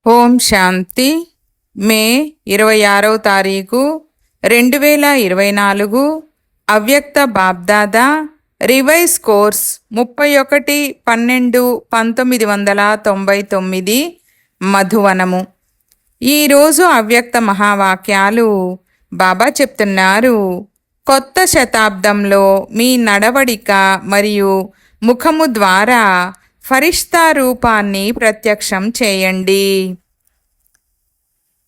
ఓం శాంతి. మే 26వ తారీఖు 2024. అవ్యక్త BapDada revise course 31/12/1999 మధువనము. ఈరోజు అవ్యక్త మహావాక్యాలు బాబా చెప్తున్నారు. కొత్త శతాబ్దంలో మీ నడవడిక మరియు ముఖము ద్వారా ఫరిష్తా రూపాన్ని ప్రత్యక్షం చేయండి.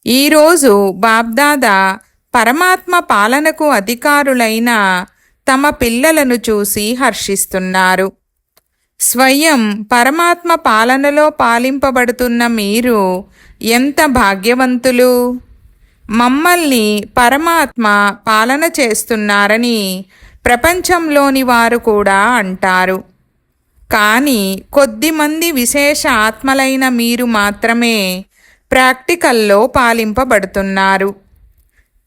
ఈరోజు బాబ్దాదా పరమాత్మ పాలనకు అధికారులైన తమ పిల్లలను చూసి హర్షిస్తున్నారు. స్వయం పరమాత్మ పాలనలో పాలింపబడుతున్న మీరు ఎంత భాగ్యవంతులు! మమ్మల్ని పరమాత్మ పాలన చేస్తున్నారని ప్రపంచంలోని వారు కూడా అంటారు. కానీ కొద్దిమంది విశేష ఆత్మలైన మీరు మాత్రమే ప్రాక్టికల్లో పాలింపబడుతున్నారు.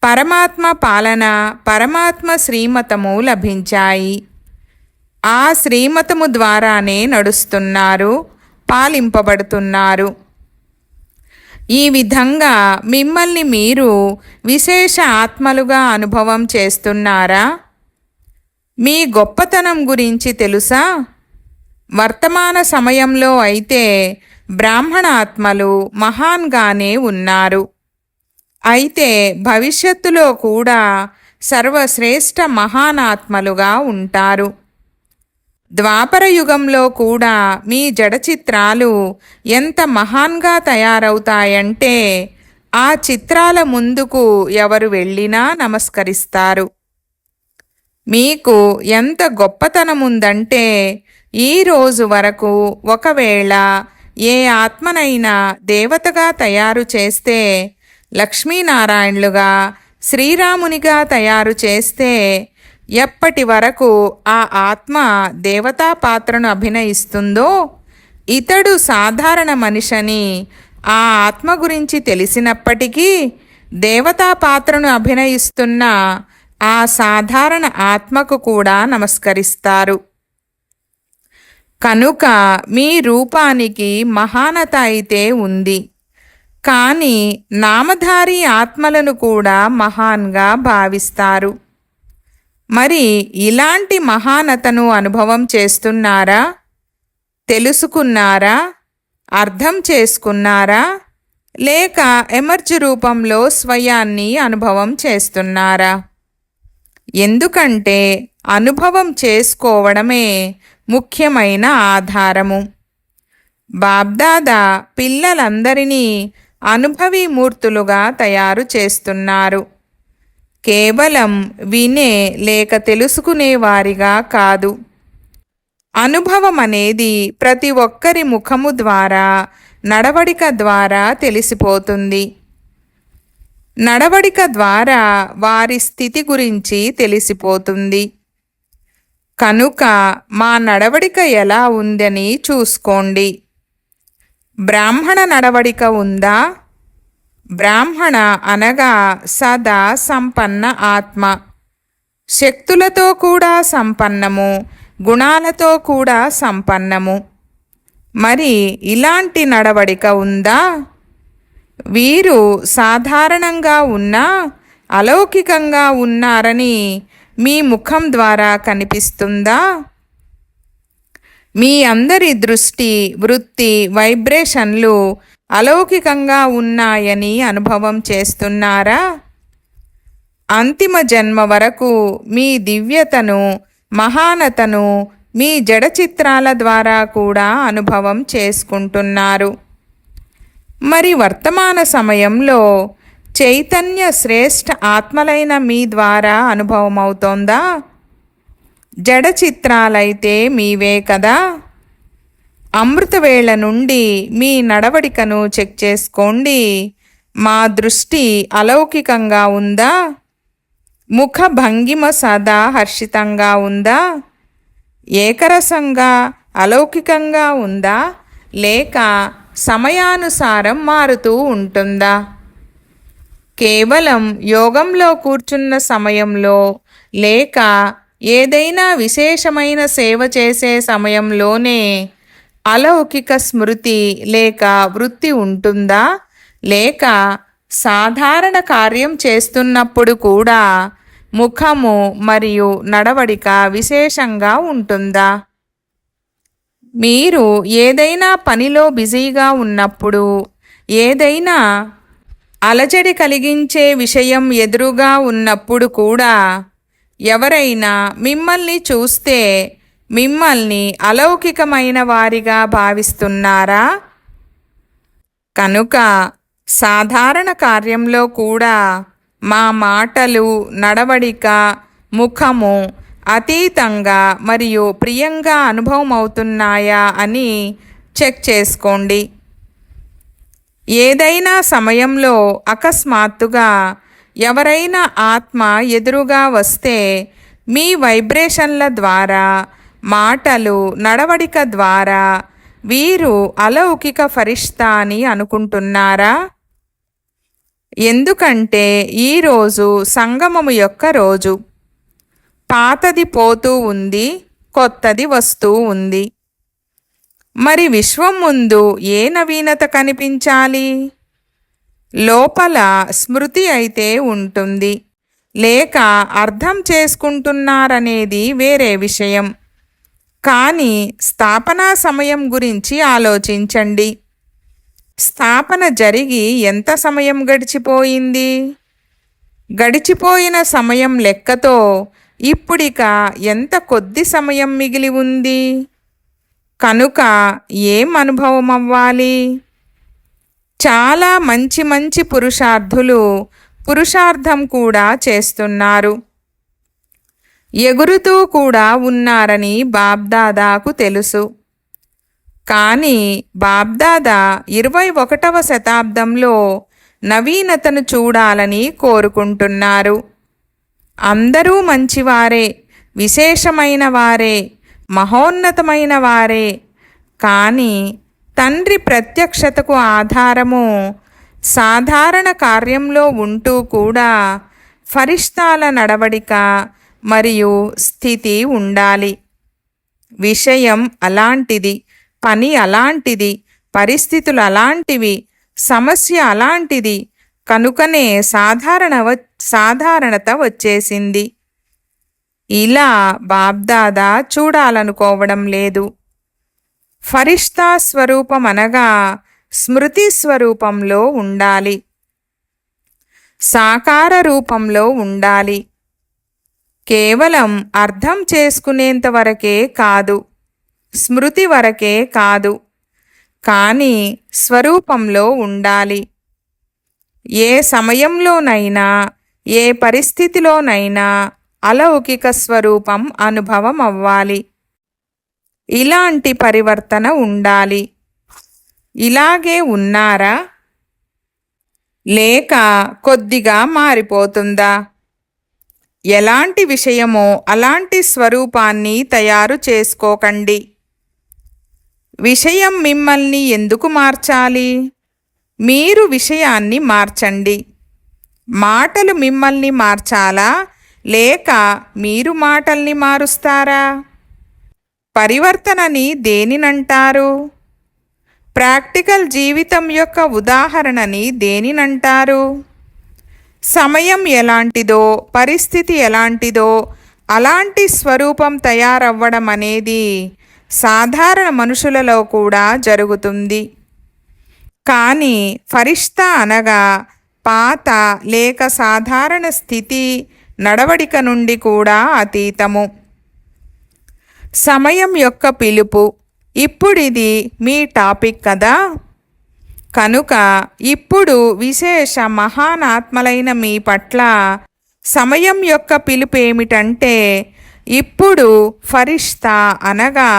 పరమాత్మ పాలన, పరమాత్మ శ్రీమతము లభించాయి. ఆ శ్రీమతము ద్వారానే నడుస్తున్నారు, పాలింపబడుతున్నారు. ఈ విధంగా మిమ్మల్ని మీరు విశేష ఆత్మలుగా అనుభవం చేస్తున్నారా? మీ గొప్పతనం గురించి తెలుసా? వర్తమాన సమయంలో అయితే బ్రాహ్మణ ఆత్మలు మహాన్గానే ఉన్నారు. అయితే భవిష్యత్తులో కూడా సర్వశ్రేష్ఠ మహానాత్మలుగా ఉంటారు. ద్వాపర యుగంలో కూడా మీ జడ చిత్రాలు ఎంత మహాన్గా తయారవుతాయంటే ఆ చిత్రాల ముందుకు ఎవరు వెళ్ళినా నమస్కరిస్తారు. మీకు ఎంత గొప్పతనముందంటే ఈ రోజు వరకు ఒకవేళ ఏ ఆత్మనైనా దేవతగా తయారు చేస్తే, లక్ష్మీనారాయణులుగా, శ్రీరామునిగా తయారు చేస్తే ఎప్పటి వరకు ఆ ఆత్మ దేవతా పాత్రను అభినయిస్తుందో, ఇతడు సాధారణ మనిషని ఆ ఆత్మ గురించి తెలిసినప్పటికీ దేవతా పాత్రను అభినయిస్తున్న ఆ సాధారణ ఆత్మకు కూడా నమస్కరిస్తారు. కనుక మీ రూపానికి మహానత అయితే ఉంది, కానీ నామధారి ఆత్మలను కూడా మహాన్గా భావిస్తారు. మరి ఇలాంటి మహానతను అనుభవం చేస్తున్నారా? తెలుసుకున్నారా? అర్థం చేసుకున్నారా? లేక ఎమర్జ్ రూపంలో స్వయాన్ని అనుభవం చేస్తున్నారా? ఎందుకంటే అనుభవం చేసుకోవడమే ముఖ్యమైన ఆధారము. బాబ్దాదా పిల్లలందరినీ అనుభవీమూర్తులుగా తయారు చేస్తున్నారు. కేవలం వినే లేక తెలుసుకునేవారిగా కాదు. అనుభవం అనేది ప్రతి ఒక్కరి ముఖము ద్వారా, నడవడిక ద్వారా తెలిసిపోతుంది. నడవడిక ద్వారా వారి స్థితి గురించి తెలిసిపోతుంది. కనుక మా నడవడిక ఎలా ఉందని చూసుకోండి. బ్రాహ్మణ నడవడిక ఉందా? బ్రాహ్మణ అనగా సదా సంపన్న ఆత్మ, శక్తులతో కూడా సంపన్నము, గుణాలతో కూడా సంపన్నము. మరి ఇలాంటి నడవడిక ఉందా? వీరు సాధారణంగా ఉన్నా అలౌకికంగా ఉన్నారని మీ ముఖం ద్వారా కనిపిస్తుందా? మీ అందరి దృష్టి, వృత్తి, వైబ్రేషన్లు అలౌకికంగా ఉన్నాయని అనుభవం చేస్తున్నారా? అంతిమ జన్మ వరకు మీ దివ్యతను, మహానతను మీ జడ చిత్రాల ద్వారా కూడా అనుభవం చేసుకుంటున్నారు. మరి వర్తమాన సమయంలో చైతన్య శ్రేష్ఠ ఆత్మలైన మీ ద్వారా అనుభవమవుతోందా? జడ చిత్రాలైతే మీవే కదా. అమృతవేళ నుండి మీ నడవడికను చెక్ చేసుకోండి. మా దృష్టి అలౌకికంగా ఉందా? ముఖ భంగిమ సదా హర్షితంగా ఉందా? ఏకరసంగా అలౌకికంగా ఉందా? లేక సమయానుసారం మారుతూ ఉంటుందా? కేవలం యోగంలో కూర్చున్న సమయంలో లేక ఏదైనా విశేషమైన సేవ చేసే సమయంలోనే అలౌకిక స్మృతి లేక వృత్తి ఉంటుందా, లేక సాధారణ కార్యం చేస్తున్నప్పుడు కూడా ముఖము మరియు నడవడిక విశేషంగా ఉంటుందా? మీరు ఏదైనా పనిలో బిజీగా ఉన్నప్పుడు, ఏదైనా అలజడి కలిగించే విషయం ఎదురుగా ఉన్నప్పుడు కూడా ఎవరైనా మిమ్మల్ని చూస్తే మిమ్మల్ని అలౌకికమైన వారిగా భావిస్తున్నారా? కనుక సాధారణ కార్యంలో కూడా మా మాటలు, నడవడిక, ముఖము అతీతంగా మరియు ప్రియంగా అనుభవం అవుతున్నాయా అని చెక్ చేసుకోండి. ఏదైనా సమయంలో అకస్మాత్తుగా ఎవరైనా ఆత్మ ఎదురుగా వస్తే మీ వైబ్రేషన్ల ద్వారా, మాటలు, నడవడిక ద్వారా వీరు అలౌకిక ఫరిష్తా అని అనుకుంటున్నారా? ఎందుకంటే ఈరోజు సంగమము యొక్క రోజు. పాతది పోతూ ఉంది, కొత్తది వస్తూ ఉంది. మరి విశ్వం ముందు ఏ నవీనత కనిపించాలి? లోపల స్మృతి అయితే ఉంటుంది, లేక అర్థం చేసుకుంటున్నారనేది వేరే విషయం. కానీ స్థాపనా సమయం గురించి ఆలోచించండి. స్థాపన జరిగి ఎంత సమయం గడిచిపోయింది? గడిచిపోయిన సమయం లెక్కతో ఇప్పుడిక ఎంత కొద్ది సమయం మిగిలి ఉంది? కనుక ఏం అనుభవం అవ్వాలి? చాలా మంచి మంచి పురుషార్థులు పురుషార్థం కూడా చేస్తున్నారు, ఎగురుతూ కూడా ఉన్నారని బాబ్దాదాకు తెలుసు. కానీ బాబ్దాదా 21వ శతాబ్దంలో నవీనతను చూడాలని కోరుకుంటున్నారు. అందరూ మంచివారే, విశేషమైన వారే, మహోన్నతమైన వారే. కానీ తండ్రి ప్రత్యక్షతకు ఆధారము సాధారణ కార్యంలో ఉంటూ కూడా ఫరిష్తాల నడవడిక మరియు స్థితి ఉండాలి. విషయం అలాంటిది, పని అలాంటిది, పరిస్థితులు అలాంటివి, సమస్య అలాంటిది. కనుకనే సాధారణత వచ్చేసింది. ఇలా బాబ్దాదా చూడాలనుకోవడం లేదు. ఫరిష్తా స్వరూపం అనగా స్మృతి స్వరూపంలో ఉండాలి, సాకార రూపంలో ఉండాలి. కేవలం అర్థం చేసుకునేంత వరకే కాదు, స్మృతి వరకే కాదు, కానీ స్వరూపంలో ఉండాలి. ఏ సమయంలోనైనా, ఏ పరిస్థితిలోనైనా అలౌకిక స్వరూపం అనుభవం అవ్వాలి. ఇలాంటి పరివర్తన ఉండాలి. ఇలాగే ఉన్నారా, లేక కొద్దిగా మారిపోతుందా? ఎలాంటి విషయమో అలాంటి స్వరూపాన్ని తయారు చేసుకోకండి. విషయం మిమ్మల్ని ఎందుకు మార్చాలి? మీరు విషయాన్ని మార్చండి. మాటలు మిమ్మల్ని మార్చాలా, లేక మీరు మాటల్ని మారుస్తారా? పరివర్తనని దేనినంటారు? ప్రాక్టికల్ జీవితం యొక్క ఉదాహరణని దేనినంటారు? సమయం ఎలాంటిదో, పరిస్థితి ఎలాంటిదో అలాంటి స్వరూపం తయారవ్వడం అనేది సాధారణ మనుషులలో కూడా జరుగుతుంది. కానీ ఫరిష్తా అనగా పాత లేక సాధారణ స్థితి, నడవడిక నుండి కూడా అతీతము. సమయం యొక్క పిలుపు. ఇప్పుడిది మీ టాపిక్ కదా. కనుక ఇప్పుడు విశేష మహానాత్మలైన మీ పట్ల సమయం యొక్క పిలుపు ఏమిటంటే, ఇప్పుడు ఫరిష్తా అనగా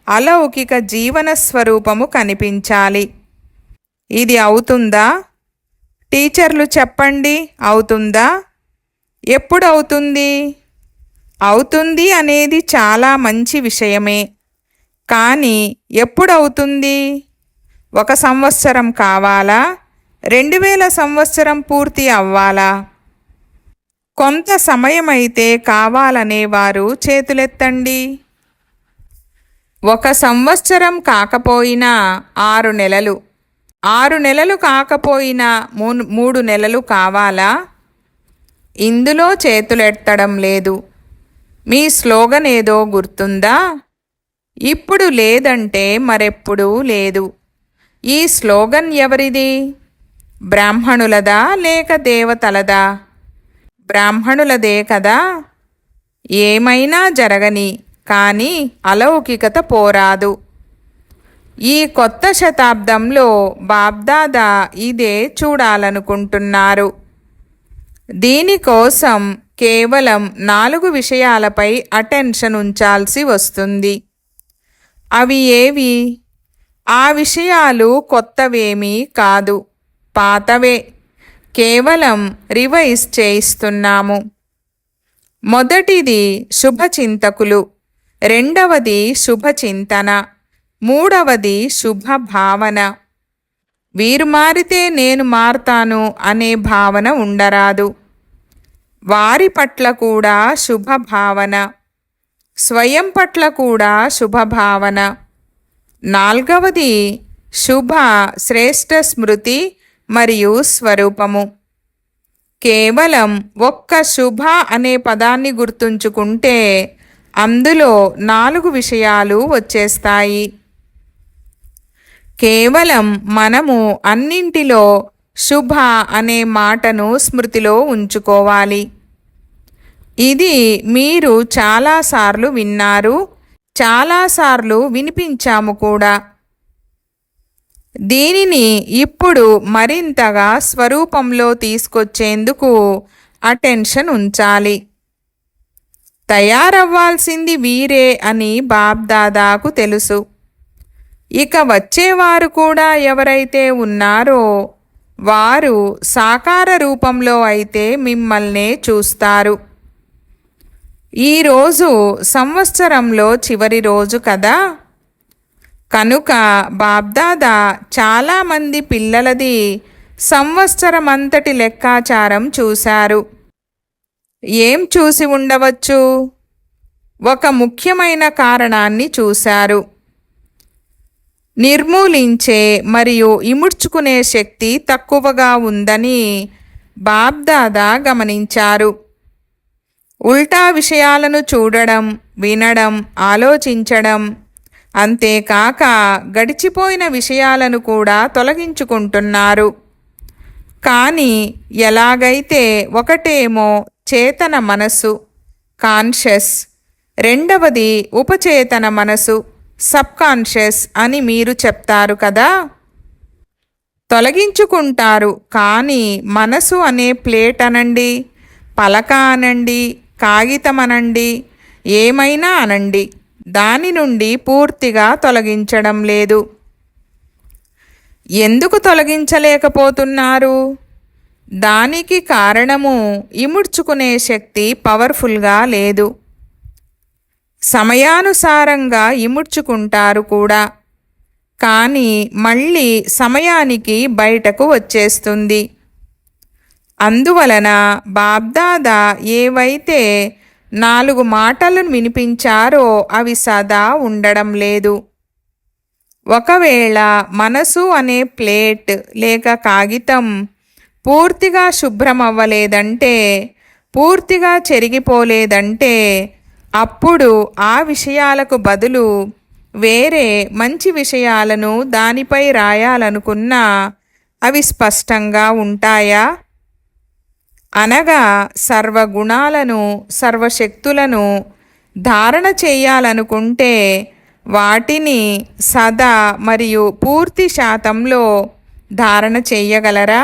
అలౌకిక జీవన స్వరూపము కనిపించాలి. ఇది అవుతుందా? టీచర్లు చెప్పండి, అవుతుందా? ఎప్పుడు అవుతుంది? అవుతుంది అనేది చాలా మంచి విషయమే. కానీ ఎప్పుడవుతుంది? 1 సంవత్సరం కావాలా? 2000 సంవత్సరం పూర్తి అవ్వాలా? కొంత సమయమైతే కావాలనేవారు చేతులెత్తండి. 1 సంవత్సరం కాకపోయినా 6 నెలలు, 6 నెలలు కాకపోయినా 3 నెలలు కావాలా? ఇందులో చేతులెత్తడం లేదు. మీ స్లోగన్ ఏదో గుర్తుందా? ఇప్పుడు లేదంటే మరెప్పుడూ లేదు. ఈ స్లోగన్ ఎవరిది? బ్రాహ్మణులదా లేక దేవతలదా? బ్రాహ్మణులదే కదా. ఏమైనా జరగని, కానీ అలౌకికత పోరాదు. ఈ కొత్త శతాబ్దంలో బాబ్దాదా ఇదే చూడాలనుకుంటున్నారు. దీనికోసం కేవలం 4 విషయాలపై అటెన్షన్ ఉంచాల్సి వస్తుంది. అవి ఏవి? ఆ విషయాలు కొత్తవేమీ కాదు, పాతవే. కేవలం రివైజ్ చేయిస్తున్నాము. మొదటిది శుభచింతకులు, రెండవది శుభచింతన, మూడవది శుభభావన. వీరు మారితే నేను మారతాను అనే భావన ఉండరాదు. వారి పట్ల కూడా శుభభావన, స్వయం పట్ల కూడా శుభభావన. నాల్గవది శుభ శ్రేష్ఠ స్మృతి మరియు స్వరూపము. కేవలం ఒక్క శుభ అనే పదాన్ని గుర్తుంచుకుంటే అందులో 4 విషయాలు వచ్చేస్తాయి. కేవలం మనము అన్నింటిలో శుభ అనే మాటను స్మృతిలో ఉంచుకోవాలి. ఇది మీరు చాలాసార్లు విన్నారు, చాలాసార్లు వినిపించాము కూడా. దీనిని ఇప్పుడు మరింతగా స్వరూపంలో తీసుకొచ్చేందుకు అటెన్షన్ ఉంచాలి. తయారవ్వాల్సింది వీరే అని బాబ్దాదాకు తెలుసు. ఇక వచ్చేవారు కూడా ఎవరైతే ఉన్నారో వారు సాకార రూపంలో అయితే మిమ్మల్నే చూస్తారు. ఈరోజు సంవత్సరంలో చివరి రోజు కదా. కనుక బాబ్దాదా చాలామంది పిల్లలది సంవత్సరమంతటి లెక్కాచారం చూశారు. ఏం చూసి ఉండవచ్చు? ఒక ముఖ్యమైన కారణాన్ని చూశారు. నిర్మూలించే మరియు ఇముడ్చుకునే శక్తి తక్కువగా ఉందని బాబ్దాదా గమనించారు. ఉల్టా విషయాలను చూడడం, వినడం, ఆలోచించడం, అంతేకాక గడిచిపోయిన విషయాలను కూడా తొలగించుకుంటున్నారు. కానీ ఎలాగైతే ఒకటేమో చేతన మనసు, కాన్షియస్, రెండవది ఉపచేతన మనసు, సబ్కాన్షియస్ అని మీరు చెప్తారు కదా. తొలగించుకుంటారు, కానీ మనసు అనే ప్లేట్ అనండి, పలక అనండి, కాగితం అనండి, ఏమైనా అనండి, దాని నుండి పూర్తిగా తొలగించడం లేదు. ఎందుకు తొలగించలేకపోతున్నారు? దానికి కారణము ఇముడ్చుకునే శక్తి పవర్ఫుల్గా లేదు. సమయానుసారంగా ఇముడ్చుకుంటారు కూడా, కానీ మళ్ళీ సమయానికి బయటకు వచ్చేస్తుంది. అందువలన బాబ్దాదా ఏవైతే 4 మాటలను వినిపించారో అవి సదా ఉండడం లేదు. ఒకవేళ మనసు అనే ప్లేట్ లేక కాగితం పూర్తిగా శుభ్రమవ్వలేదంటే, పూర్తిగా చెరిగిపోలేదంటే, అప్పుడు ఆ విషయాలకు బదులు వేరే మంచి విషయాలను దానిపై రాయాలనుకున్నా అవి స్పష్టంగా ఉంటాయా? అనగా సర్వగుణాలను, సర్వశక్తులను ధారణ చేయాలనుకుంటే వాటిని సదా మరియు పూర్తి శాతంలో ధారణ చెయ్యగలరా?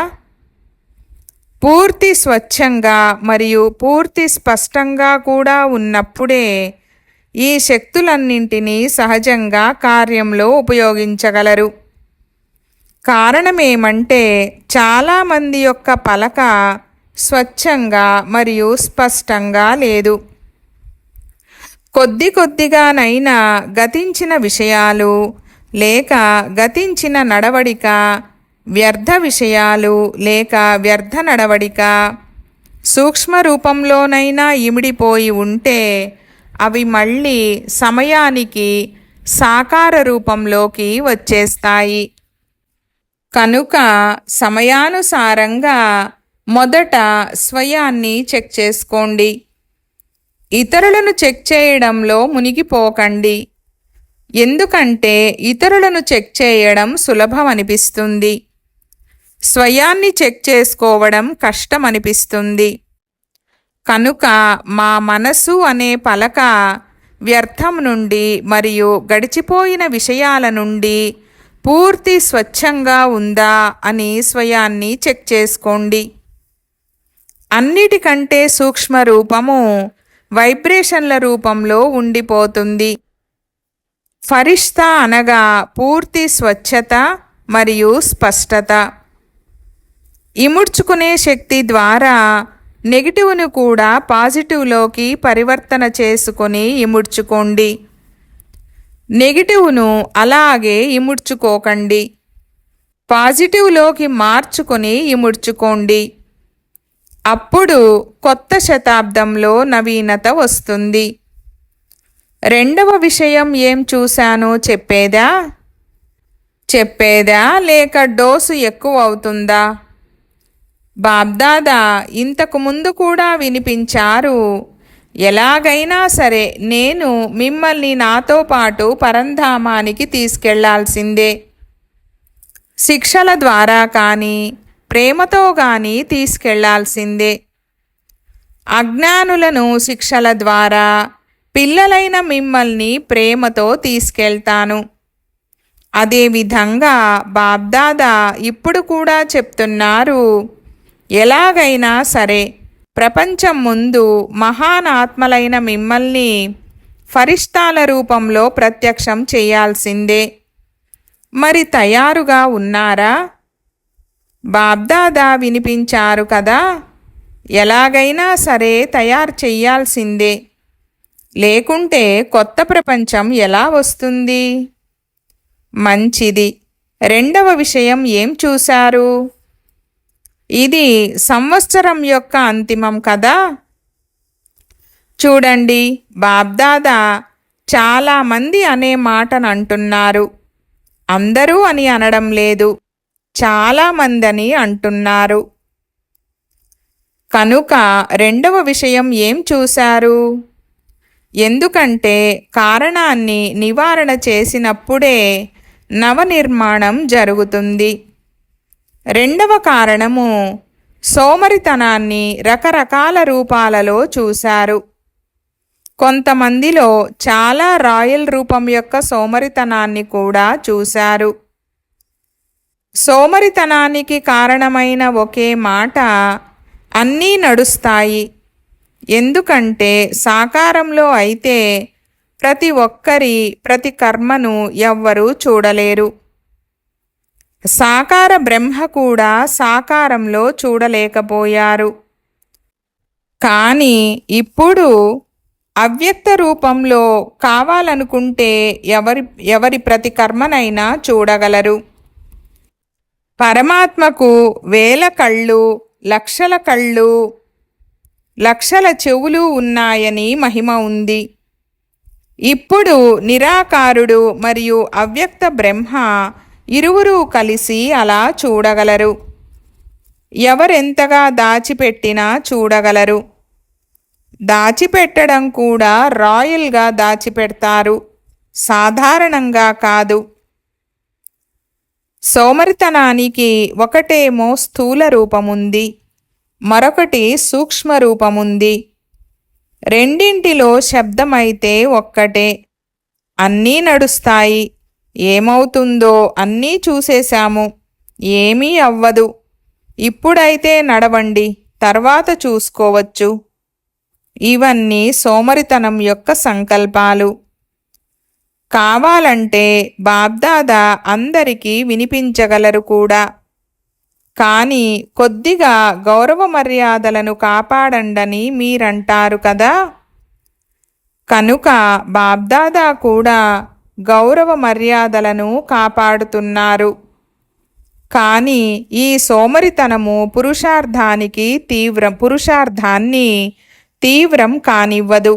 పూర్తి స్వచ్ఛంగా మరియు పూర్తి స్పష్టంగా కూడా ఉన్నప్పుడే ఈ శక్తులన్నింటినీ సహజంగా కార్యంలో ఉపయోగించగలరు. కారణమేమంటే చాలామంది యొక్క పలక స్వచ్ఛంగా మరియు స్పష్టంగా లేదు. కొద్దిగానైనా గతించిన విషయాలు లేక గతించిన నడవడిక, వ్యర్థ విషయాలు లేక వ్యర్థ నడవడిక సూక్ష్మ రూపంలోనైనా ఇమిడిపోయి ఉంటే అవి మళ్ళీ సమయానికి సాకార రూపంలోకి వచ్చేస్తాయి. కనుక సమయానుసారంగా మొదట స్వయాన్ని చెక్ చేసుకోండి. ఇతరులను చెక్ చేయడంలో మునిగిపోకండి. ఎందుకంటే ఇతరులను చెక్ చేయడం సులభం అనిపిస్తుంది. స్వయాన్ని చెక్ చేసుకోవడం కష్టం అనిపిస్తుంది. కనుక మా మనసు అనే పలక వ్యర్థం నుండి మరియు గడిచిపోయిన విషయాల నుండి పూర్తి స్వచ్ఛంగా ఉందా అని స్వయాన్ని చెక్ చేసుకోండి. అన్నిటికంటే సూక్ష్మ రూపము వైబ్రేషన్ల రూపంలో ఉండిపోతుంది. ఫరిష్తా అనగా పూర్తి స్వచ్ఛత మరియు స్పష్టత. ఇముడ్చుకునే శక్తి ద్వారా నెగిటివ్ను కూడా పాజిటివ్లోకి పరివర్తన చేసుకొని ఇముడ్చుకోండి. నెగిటివ్ను అలాగే ఇముడ్చుకోకండి. పాజిటివ్లోకి మార్చుకొని ఇముడ్చుకోండి. అప్పుడు కొత్త శతాబ్దంలో నవీనత వస్తుంది. రెండవ విషయం ఏం చూశానో చెప్పేదా లేక డోసు ఎక్కువ అవుతుందా? బాబ్దాదా ఇంతకు ముందు కూడా వినిపించారు. ఎలాగైనా సరే నేను మిమ్మల్ని నాతో పాటు పరంధామానికి తీసుకెళ్లాల్సిందే. శిక్షల ద్వారా కానీ ప్రేమతో కానీ తీసుకెళ్లాల్సిందే. అజ్ఞానులను శిక్షల ద్వారా, పిల్లలైన మిమ్మల్ని ప్రేమతో తీసుకెళ్తాను. అదేవిధంగా బాబ్దాదా ఇప్పుడు కూడా చెప్తున్నారు, ఎలాగైనా సరే ప్రపంచం ముందు మహాన్ ఆత్మలైన మిమ్మల్ని ఫరిష్తాల రూపంలో ప్రత్యక్షం చేయాల్సిందే. మరి తయారుగా ఉన్నారా? బాబ్దాదా వినిపించారు కదా, ఎలాగైనా సరే తయారు చెయ్యాల్సిందే. లేకుంటే కొత్త ప్రపంచం ఎలా వస్తుంది? మంచిది. రెండవ విషయం ఏం చూశారు? ఇది సంవత్సరం యొక్క అంతిమం కదా. చూడండి, బాబ్దాదా చాలామంది అనే మాటను అంటున్నారు. అందరూ అని అనడం లేదు, చాలామందని అంటున్నారు. కనుక రెండవ విషయం ఏం చూశారు? ఎందుకంటే కారణాన్ని నివారణ చేసినప్పుడే నవనిర్మాణం జరుగుతుంది. రెండవ కారణము సోమరితనాన్ని రకరకాల రూపాలలో చూశారు. కొంతమందిలో చాలా రాయల్ రూపం యొక్క సోమరితనాన్ని కూడా చూశారు. సోమరితనానికి కారణమైన ఒకే మాట, అన్నీ నడుస్తాయి. ఎందుకంటే సాకారంలో అయితే ప్రతి ఒక్కరి ప్రతి కర్మను ఎవ్వరూ చూడలేరు. సాకార బ్రహ్మ కూడా సాకారంలో చూడలేకపోయారు. కానీ ఇప్పుడు అవ్యక్త రూపంలో కావాలనుకుంటే ఎవరి ప్రతి కర్మనైనా చూడగలరు. పరమాత్మకు వేల కళ్ళు, లక్షల కళ్ళు, లక్షల చెవులు ఉన్నాయని మహిమ ఉంది. ఇప్పుడు నిరాకారుడు మరియు అవ్యక్త బ్రహ్మ ఇరువురూ కలిసి అలా చూడగలరు. ఎవరెంతగా దాచిపెట్టినా చూడగలరు. దాచిపెట్టడం కూడా రాయల్గా దాచిపెడతారు, సాధారణంగా కాదు. సోమరితనానికి ఒకటేమో స్థూల రూపముంది, మరొకటి సూక్ష్మ రూపముంది. రెండింటిలో శబ్దమైతే ఒక్కటే. అన్నీ నడుస్తాయి. ఏమవుతుందో అన్నీ చూసేశాము, ఏమీ అవ్వదు. ఇప్పుడైతే నడవండి, తర్వాత చూసుకోవచ్చు. ఇవన్నీ సోమరితనం యొక్క సంకల్పాలు. కావాలంటే బాబ్దాదా అందరికీ వినిపించగలరు కూడా. కానీ కొద్దిగా గౌరవ మర్యాదలను కాపాడండని మీరంటారు కదా. కనుక బాబ్దాదా కూడా గౌరవ మర్యాదలను కాపాడుతున్నారు. కానీ ఈ సోమరితనము పురుషార్థాన్ని తీవ్రం కానివ్వదు.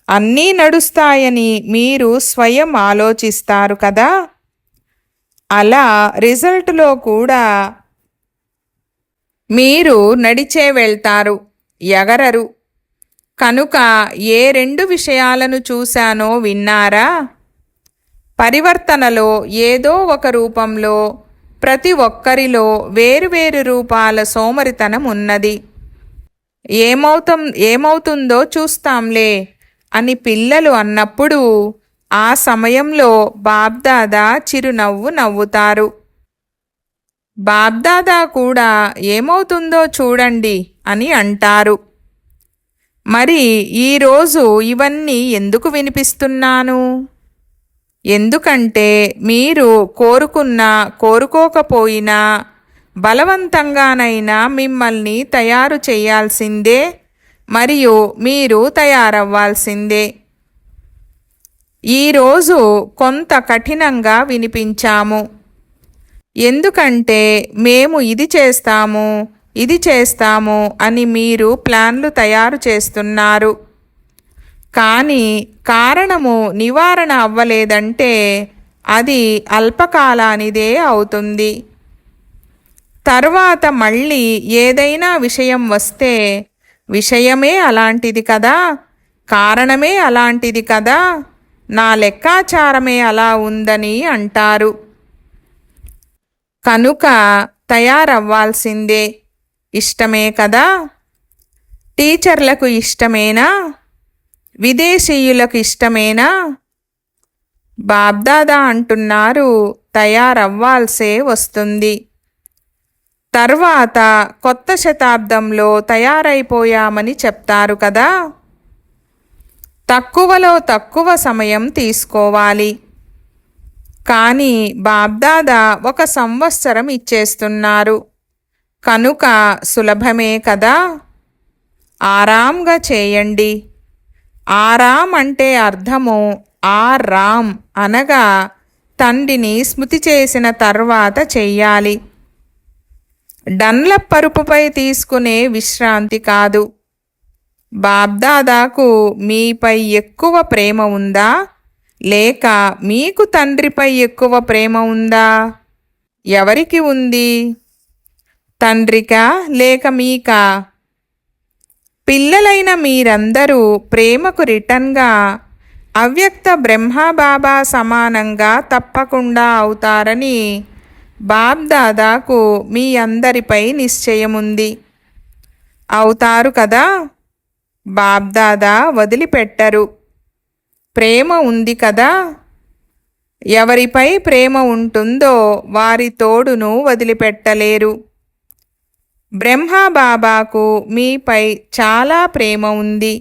అన్నీ నడుస్తాయని మీరు స్వయం ఆలోచిస్తారు కదా. అలా రిజల్ట్లో కూడా మీరు నడిచే వెళ్తారు, ఎగరరు. కనుక ఏ రెండు విషయాలను చూశానో విన్నారా? పరివర్తనలో ఏదో ఒక రూపంలో ప్రతి ఒక్కరిలో వేరువేరు రూపాల సోమరితనం ఉన్నది. ఏమవుతుందో చూస్తాంలే అని పిల్లలు అన్నప్పుడు ఆ సమయంలో బాబ్దాదా చిరునవ్వు నవ్వుతారు. బాబ్దాదా కూడా ఏమవుతుందో చూడండి అని అంటారు. మరి ఈరోజు ఇవన్నీ ఎందుకు వినిపిస్తున్నాను? ఎందుకంటే మీరు కోరుకున్నా కోరుకోకపోయినా బలవంతంగానైనా మిమ్మల్ని తయారు చేయాల్సిందే మరియు మీరు తయారవ్వాల్సిందే. ఈరోజు కొంత కఠినంగా వినిపించాము. ఎందుకంటే మేము ఇది చేస్తాము అని మీరు ప్లాన్లు తయారు చేస్తున్నారు. కానీ కారణము నివారణ అవ్వలేదంటే అది అల్పకాలానిదే అవుతుంది. తర్వాత మళ్ళీ ఏదైనా విషయం వస్తే విషయమే అలాంటిది కదా, కారణమే అలాంటిది కదా, నా లెక్కాచారమే అలా ఉందని అంటారు. కనుక తయారవ్వాల్సిందే. ఇష్టమే కదా? టీచర్లకు ఇష్టమేనా? విదేశీయులకు ఇష్టమేనా? బాబ్దాదా అంటున్నారు తయారవ్వాల్సే వస్తుంది. తర్వాత కొత్త శతాబ్దంలో తయారైపోయామని చెప్తారు కదా. తక్కువలో తక్కువ సమయం తీసుకోవాలి. కానీ బాబ్దాదా 1 సంవత్సరం ఇచ్చేస్తున్నారు. కనుక సులభమే కదా. ఆరాంగా చేయండి. ఆరాం అంటే అర్థము రామ్ అనగా తండ్రిని స్మృతి చేసిన తర్వాత చెయ్యాలి. డన్లప్ పరుపుపై తీసుకునే విశ్రాంతి కాదు. బాబ్దాదాకు మీపై ఎక్కువ ప్రేమ ఉందా లేక మీకు తండ్రిపై ఎక్కువ ప్రేమ ఉందా? ఎవరికి ఉంది? తండ్రికా లేక మీకా? పిల్లలైన మీరందరూ ప్రేమకు రిటర్న్గా అవ్యక్త బ్రహ్మబాబా సమానంగా తప్పకుండా అవుతారని బాబ్దాదాకు మీ అందరిపై నిశ్చయముంది. అవుతారు కదా. బాబ్దాదా వదిలిపెట్టరు. ప్రేమ ఉంది కదా. ఎవరిపై ప్రేమ ఉంటుందో వారి తోడును వదిలిపెట్టలేరు. బ్రహ్మబాబాకు మీపై చాలా ప్రేమ ఉంది.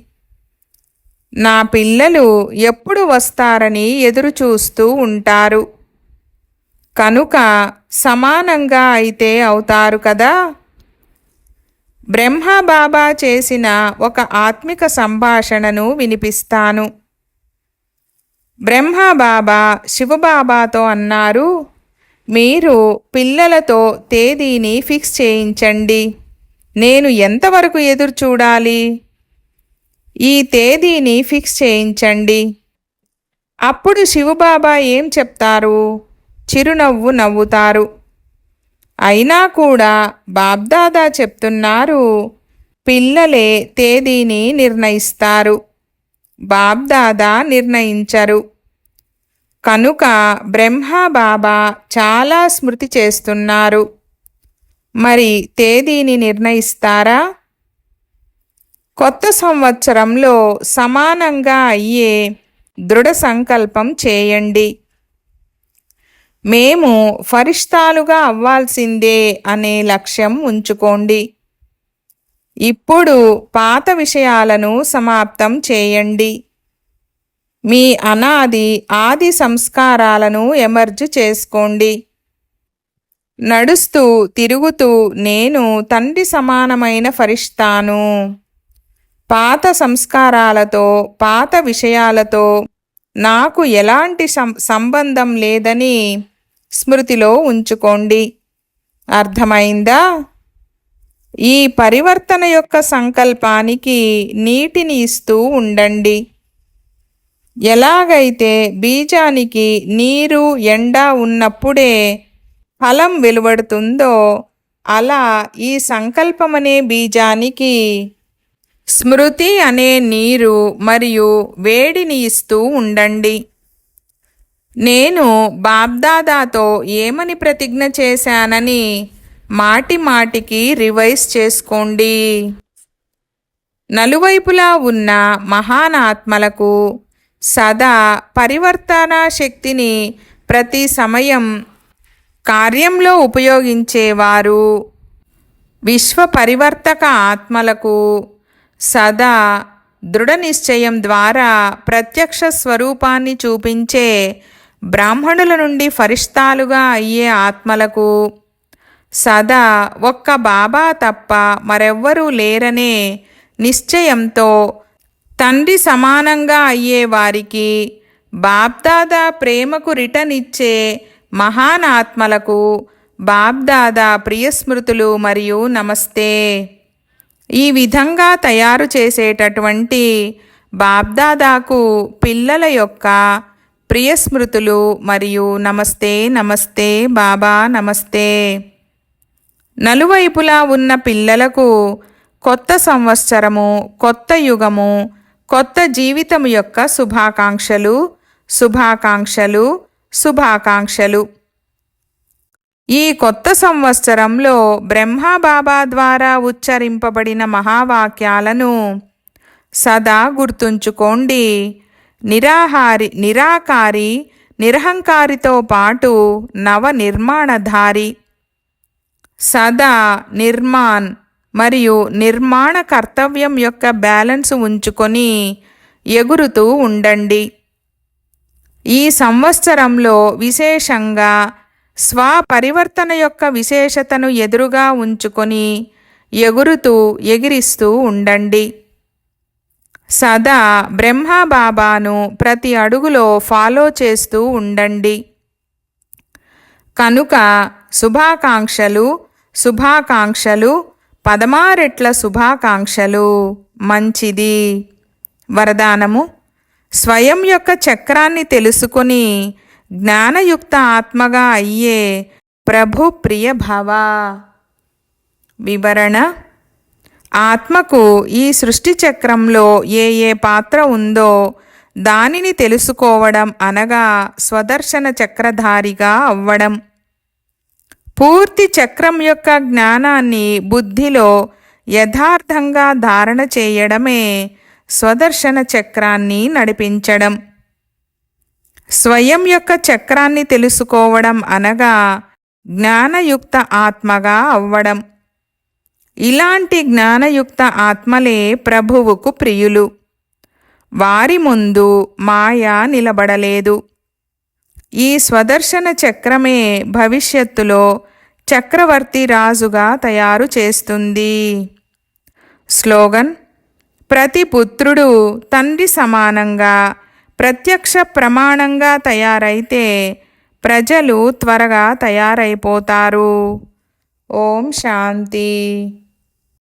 నా పిల్లలు ఎప్పుడు వస్తారని ఎదురుచూస్తూ ఉంటారు. కనుక సమానంగా అయితే అవుతారు కదా. బ్రహ్మబాబా చేసిన ఒక ఆత్మిక సంభాషణను వినిపిస్తాను. బ్రహ్మబాబా శివబాబాతో అన్నారు, మీరు పిల్లలతో తేదీని ఫిక్స్ చేయించండి. నేను ఎంతవరకు ఎదురు చూడాలి? ఈ తేదీని ఫిక్స్ చేయించండి. అప్పుడు శివబాబా ఏం చెప్తారు? చిరునవ్వు నవ్వుతారు. అయినా కూడా బాబ్దాదా చెప్తున్నారు, పిల్లలే తేదీని నిర్ణయిస్తారు, బాబ్దాదా నిర్ణయించరు. కనుక బ్రహ్మబాబా చాలా స్మృతి చేస్తున్నారు. మరి తేదీని నిర్ణయిస్తారా? కొత్త సంవత్సరంలో సమానంగా అయ్యే దృఢ సంకల్పం చేయండి. మేము ఫరిష్తాలుగా అవ్వాల్సిందే అనే లక్ష్యం ఉంచుకోండి. ఇప్పుడు పాత విషయాలను సమాప్తం చేయండి. మీ ఆది సంస్కారాలను ఎమర్జ్ చేసుకోండి. నడుస్తూ తిరుగుతూ నేను తండ్రి సమానమైన ఫరిష్తాను. పాత సంస్కారాలతో పాత విషయాలతో నాకు ఎలాంటి సంబంధం లేదని స్మృతిలో ఉంచుకోండి. అర్థమైందా? ఈ పరివర్తన యొక్క సంకల్పానికి నీటిని ఇస్తూ ఉండండి. ఎలాగైతే బీజానికి నీరు ఎండ ఉన్నప్పుడే ఫలం వెలువడుతుందో అలా ఈ సంకల్పమనే బీజానికి స్మృతి అనే నీరు మరియు వేడిని ఇస్తూ ఉండండి. నేను బాబ్దాదాతో ఏమని ప్రతిజ్ఞ చేశానని మాటిమాటికి రివైజ్ చేసుకోండి. నలువైపులా ఉన్న మహానాత్మలకు సదా పరివర్తన శక్తిని ప్రతి సమయం కార్యంలో ఉపయోగించేవారు విశ్వ పరివర్తక ఆత్మలకు సదా దృఢ నిశ్చయం ద్వారా ప్రత్యక్ష స్వరూపాన్ని చూపించే బ్రాహ్మణుల నుండి ఫరిష్తాలుగా అయ్యే ఆత్మలకు సదా ఒక్క బాబా తప్ప మరెవ్వరూ లేరనే నిశ్చయంతో తండ్రి సమానంగా అయ్యే వారికి బాబ్దాదా ప్రేమకు రిటర్న్ ఇచ్చే మహాన్ ఆత్మలకు బాబ్దాదా ప్రియస్మృతులు మరియు నమస్తే. ఈ విధంగా తయారు చేసేటటువంటి బాబ్దాదాకు పిల్లల యొక్క ప్రియస్మృతులు మరియు నమస్తే నమస్తే బాబా నమస్తే. నలువైపులా ఉన్న పిల్లలకు కొత్త సంవత్సరము, కొత్త యుగము, కొత్త జీవితం యొక్క శుభాకాంక్షలు శుభాకాంక్షలు శుభాకాంక్షలు. ఈ కొత్త సంవత్సరంలో బ్రహ్మబాబా ద్వారా ఉచ్చరింపబడిన మహావాక్యాలను సదా గుర్తుంచుకోండి. నిరాకారి నిరహంకారితో పాటు నవనిర్మాణధారి, సదా నిర్మాణ్ మరియు నిర్మాణ కర్తవ్యం యొక్క బ్యాలెన్స్ ఉంచుకొని ఎగురుతూ ఉండండి. ఈ సంవత్సరంలో విశేషంగా స్వపరివర్తన యొక్క విశేషతను ఎదురుగా ఉంచుకొని ఎగురుతూ ఎగిరిస్తూ ఉండండి. సదా బ్రహ్మబాబాను ప్రతి అడుగులో ఫాలో చేస్తూ ఉండండి. కనుక శుభాకాంక్షలు శుభాకాంక్షలు 16 రెట్ల శుభాకాంక్షలు. మంచిది. వరదానము: స్వయం యొక్క చక్రాన్ని తెలుసుకొని జ్ఞానయుక్త ఆత్మగా అయ్యే ప్రభు ప్రియ భవ. వివరణ: ఆత్మకు ఈ సృష్టి చక్రంలో ఏ పాత్ర ఉందో దానిని తెలుసుకోవడం అనగా స్వదర్శన చక్రధారిగా అవ్వడం. పూర్తి చక్రం యొక్క జ్ఞానాన్ని బుద్ధిలో యథార్థంగా ధారణ చేయడమే స్వదర్శన చక్రాన్ని నడిపించడం. స్వయం యొక్క చక్రాన్ని తెలుసుకోవడం అనగా జ్ఞానయుక్త ఆత్మగా అవ్వడం. ఇలాంటి జ్ఞానయుక్త ఆత్మలే ప్రభువుకు ప్రియులు. వారి ముందు మాయ నిలబడలేదు. ఈ స్వదర్శన చక్రమే భవిష్యత్తులో చక్రవర్తి రాజుగా తయారు చేస్తుంది. స్లోగన్: ప్రతి పుత్రుడు తండ్రి సమానంగా ప్రత్యక్ష ప్రమాణంగా తయారైతే ప్రజలు త్వరగా తయారైపోతారు. ఓం శాంతి.